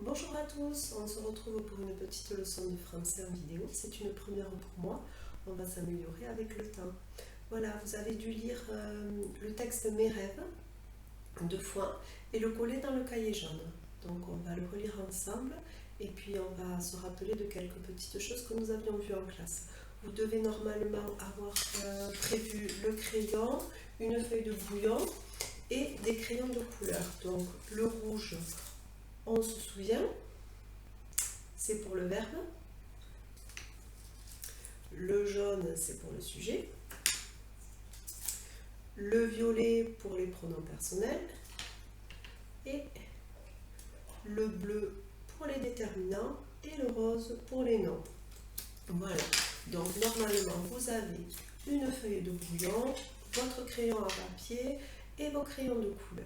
Bonjour à tous, on se retrouve pour une petite leçon de français en vidéo. C'est une première pour moi, on va s'améliorer avec le temps. Voilà, vous avez dû lire le texte Mes rêves 2 fois et le coller dans le cahier jaune. Donc on va le relire ensemble et puis on va se rappeler de quelques petites choses que nous avions vues en classe. Vous devez normalement avoir prévu le crayon, une feuille de brouillon et des crayons de couleur. Donc le rouge, on se souvient, c'est pour le verbe. Le jaune, c'est pour le sujet. Le violet pour les pronoms personnels. Et le bleu pour les déterminants et le rose pour les noms. Voilà. Donc normalement, vous avez une feuille de brouillon, votre crayon à papier et vos crayons de couleur.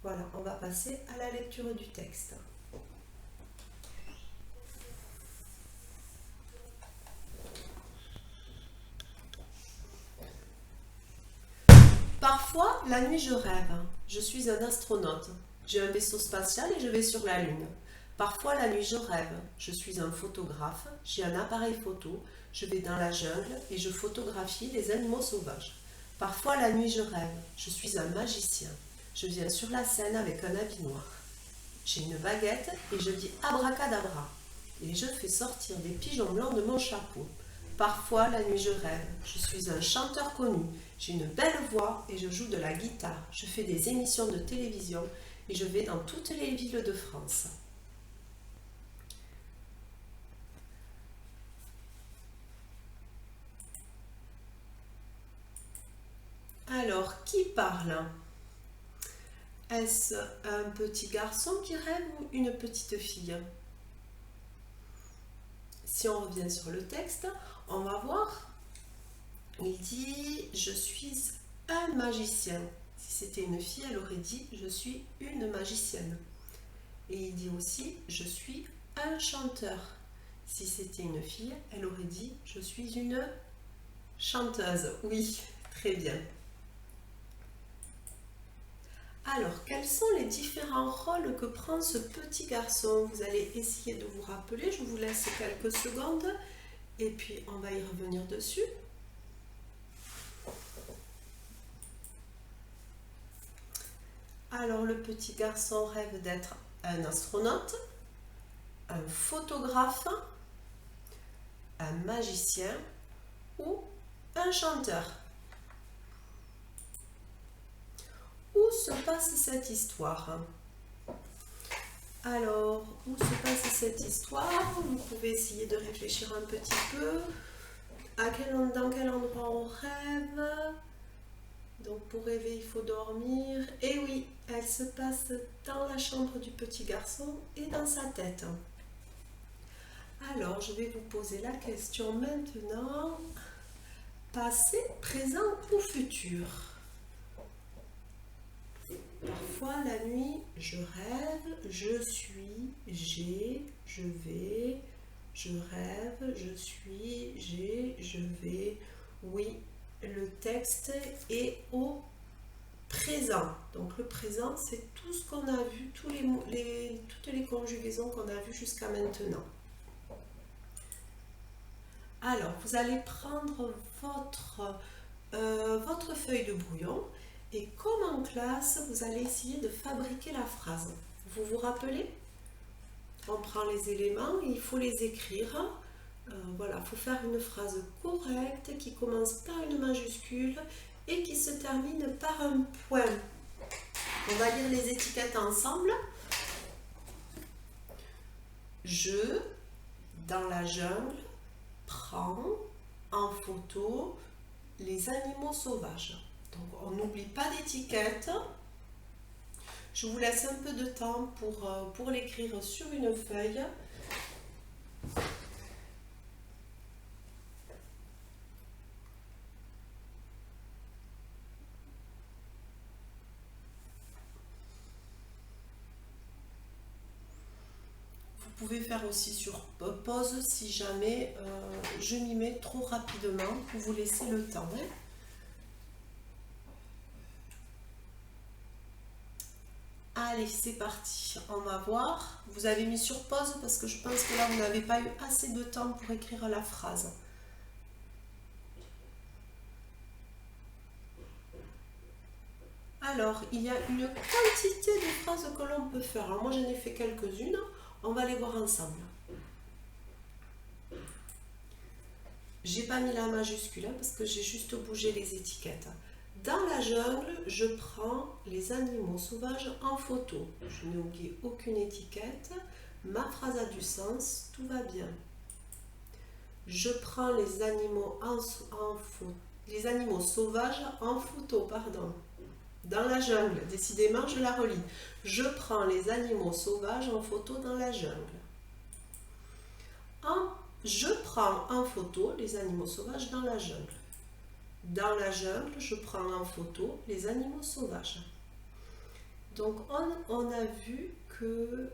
Voilà, on va passer à la lecture du texte. Parfois, la nuit, je rêve. Je suis un astronaute. J'ai un vaisseau spatial et je vais sur la Lune. Parfois, la nuit, je rêve. Je suis un photographe. J'ai un appareil photo. Je vais dans la jungle et je photographie les animaux sauvages. Parfois, la nuit, je rêve. Je suis un magicien. Je viens sur la scène avec un habit noir. J'ai une baguette et je dis abracadabra. Et je fais sortir des pigeons blancs de mon chapeau. Parfois, la nuit, je rêve. Je suis un chanteur connu. J'ai une belle voix et je joue de la guitare. Je fais des émissions de télévision et je vais dans toutes les villes de France. Alors, qui parle? Est-ce un petit garçon qui rêve ou une petite fille? Si on revient sur le texte, on va voir. Il dit « Je suis un magicien ». Si c'était une fille, elle aurait dit « Je suis une magicienne ». Et il dit aussi « Je suis un chanteur ». Si c'était une fille, elle aurait dit « Je suis une chanteuse ». Oui, très bien. Alors, quels sont les différents rôles que prend ce petit garçon? Vous allez essayer de vous rappeler, je vous laisse quelques secondes et puis on va y revenir dessus. Alors, le petit garçon rêve d'être un astronaute, un photographe, un magicien ou un chanteur. Où se passe cette histoire? Alors, où se passe cette histoire? Vous pouvez essayer de réfléchir un petit peu. Dans quel endroit on rêve? Donc pour rêver, il faut dormir. Et oui, elle se passe dans la chambre du petit garçon et dans sa tête. Alors, je vais vous poser la question maintenant. Passé, présent ou futur? Parfois, la nuit, je rêve, je suis, j'ai, je vais, je rêve, je suis, j'ai, je vais. Oui, le texte est au présent. Donc le présent, c'est tout ce qu'on a vu, toutes les conjugaisons qu'on a vues jusqu'à maintenant. Alors, vous allez prendre votre feuille de brouillon et comme en classe, vous allez essayer de fabriquer la phrase. Vous vous rappelez? On prend les éléments et il faut les écrire. Voilà, il faut faire une phrase correcte qui commence par une majuscule et qui se termine par un point. On va lire les étiquettes ensemble. Je, dans la jungle, prends en photo les animaux sauvages. Donc on n'oublie pas d'étiquette. Je vous laisse un peu de temps pour l'écrire sur une feuille. Vous pouvez faire aussi sur pause si jamais je m'y mets trop rapidement pour vous laisser le temps. Allez, c'est parti. On va voir. Vous avez mis sur pause parce que je pense que là, vous n'avez pas eu assez de temps pour écrire la phrase. Alors, il y a une quantité de phrases que l'on peut faire. Alors, moi, j'en ai fait quelques-unes. On va les voir ensemble. J'ai pas mis la majuscule parce que j'ai juste bougé les étiquettes. Dans la jungle, je prends les animaux sauvages en photo. Je n'ai oublié aucune étiquette. Ma phrase a du sens, tout va bien. Je prends les animaux les animaux sauvages en photo, pardon. Dans la jungle, décidément, je la relis. Je prends les animaux sauvages en photo dans la jungle. Je prends en photo les animaux sauvages dans la jungle. Dans la jungle, je prends en photo les animaux sauvages. Donc, on a vu qu'il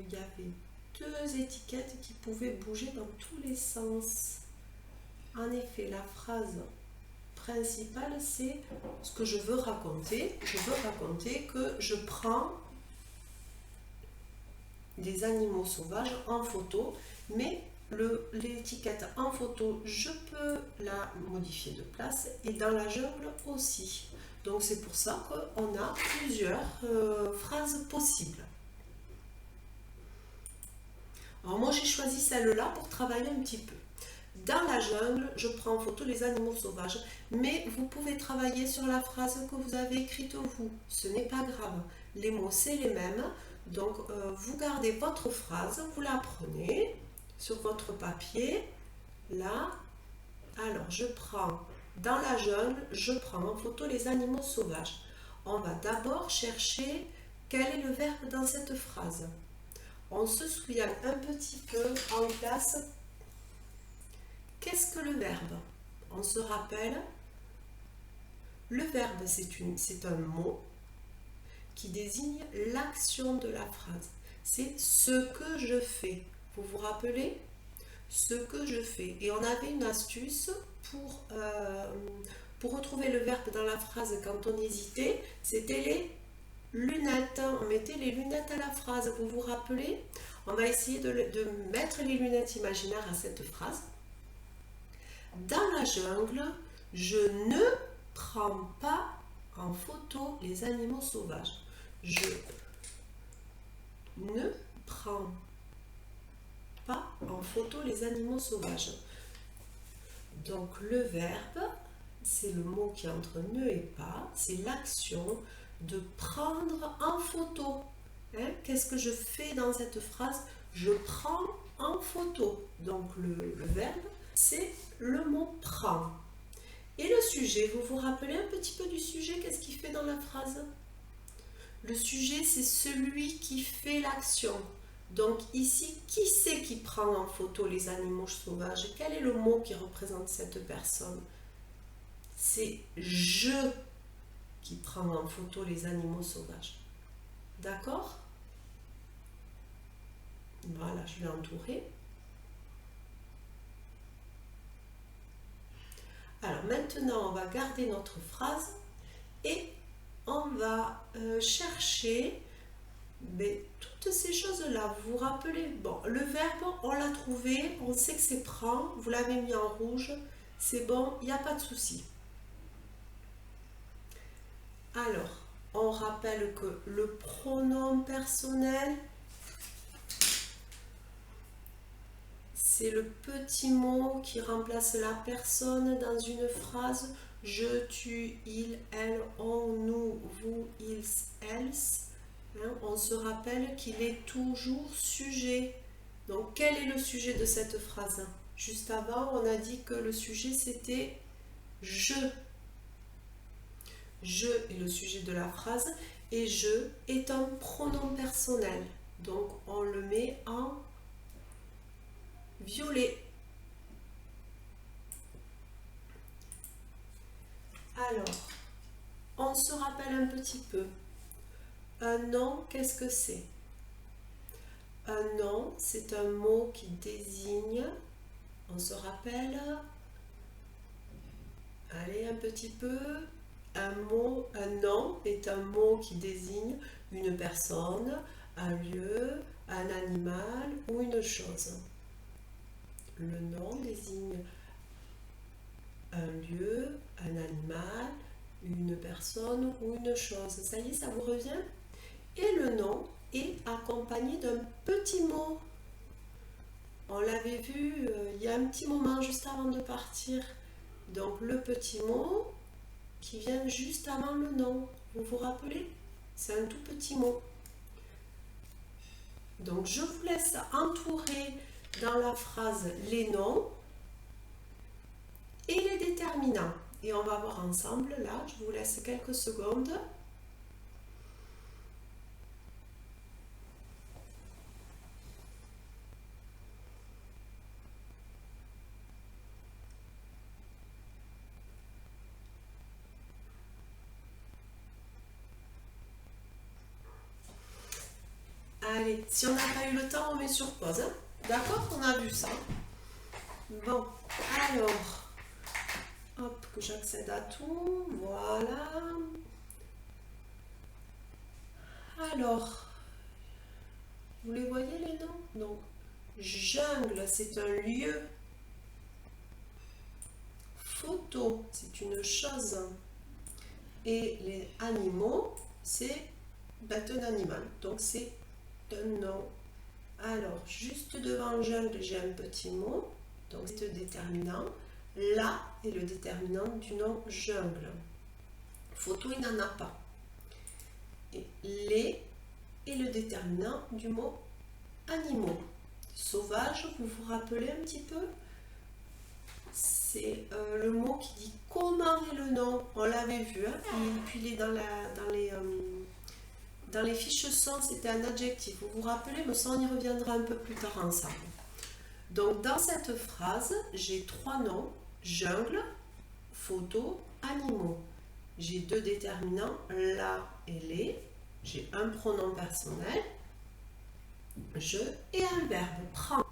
y avait deux étiquettes qui pouvaient bouger dans tous les sens. En effet, la phrase principale, c'est ce que je veux raconter. Je veux raconter que je prends des animaux sauvages en photo, mais l'étiquette en photo, je peux la modifier de place et dans la jungle aussi. Donc c'est pour ça qu'on a plusieurs phrases possibles. Alors moi j'ai choisi celle-là pour travailler un petit peu. Dans la jungle, je prends en photo les animaux sauvages, mais vous pouvez travailler sur la phrase que vous avez écrite vous. Ce n'est pas grave. Les mots c'est les mêmes. Donc vous gardez votre phrase, vous la prenez sur votre papier, là. Alors, je prends, dans la jungle, je prends en photo les animaux sauvages. On va d'abord chercher quel est le verbe dans cette phrase. On se souvient un petit peu en classe, qu'est-ce que le verbe? On se rappelle, le verbe c'est un mot qui désigne l'action de la phrase. C'est ce que je fais. Vous vous rappelez? Ce que je fais. Et on avait une astuce pour retrouver le verbe dans la phrase quand on hésitait, c'était les lunettes. On mettait les lunettes à la phrase. Vous vous rappelez? On va essayer de mettre les lunettes imaginaires à cette phrase. Dans la jungle, je ne prends pas en photo les animaux sauvages. Je ne prends pas en photo les animaux sauvages. Donc le verbe, c'est le mot qui est entre ne et pas, c'est l'action de prendre en photo. Hein? Qu'est-ce que je fais dans cette phrase? Je prends en photo. Donc le verbe, c'est le mot prend. Et le sujet, vous vous rappelez un petit peu du sujet? Qu'est-ce qu'il fait dans la phrase? Le sujet, c'est celui qui fait l'action. Donc ici, qui c'est qui prend en photo les animaux sauvages? Quel est le mot qui représente cette personne? C'est je qui prend en photo les animaux sauvages. D'accord? Voilà, je l'ai entouré. Alors maintenant, on va garder notre phrase et on va chercher toutes ces choses-là. Vous vous rappelez? Bon, le verbe, on l'a trouvé, on sait que c'est prend, vous l'avez mis en rouge, c'est bon, il n'y a pas de souci. Alors, on rappelle que le pronom personnel, c'est le petit mot qui remplace la personne dans une phrase. Je, tu, il, elle, on, nous, vous, ils, elles. On se rappelle qu'il est toujours sujet. Donc, quel est le sujet de cette phrase? Juste avant, on a dit que le sujet, c'était je. Je est le sujet de la phrase et je est un pronom personnel. Donc, on le met en violet. Alors, on se rappelle un petit peu. Un nom, qu'est-ce que c'est? Un nom, c'est un mot qui désigne, on se rappelle, allez un petit peu, un nom est un mot qui désigne une personne, un lieu, un animal ou une chose. Le nom désigne un lieu, un animal, une personne ou une chose. Ça y est, ça vous revient? Et le nom est accompagné d'un petit mot. On l'avait vu il y a un petit moment juste avant de partir. Donc le petit mot qui vient juste avant le nom. Vous vous rappelez? C'est un tout petit mot. Donc je vous laisse entourer dans la phrase les noms et les déterminants. Et on va voir ensemble là, je vous laisse quelques secondes. Allez, si on n'a pas eu le temps, on met sur pause. Hein. D'accord? On a vu ça. Bon, alors, hop, que j'accède à tout. Voilà. Alors, vous les voyez les noms? Donc, jungle, c'est un lieu. Photo, c'est une chose. Et les animaux, c'est un animal. Donc, c'est un nom. Alors, juste devant jungle, j'ai un petit mot. Donc, c'est le déterminant. Là est le déterminant du nom jungle. Photo, il n'en a pas. Et les est le déterminant du mot animaux. Sauvage, vous vous rappelez un petit peu? C'est le mot qui dit comment est le nom. On l'avait vu, hein? Et puis il est dans les fiches son, c'était un adjectif. Vous vous rappelez, mais ça on y reviendra un peu plus tard ensemble. Donc dans cette phrase, j'ai trois noms, jungle, photo, animaux. J'ai deux déterminants, là et les. J'ai un pronom personnel, je et un verbe, prendre.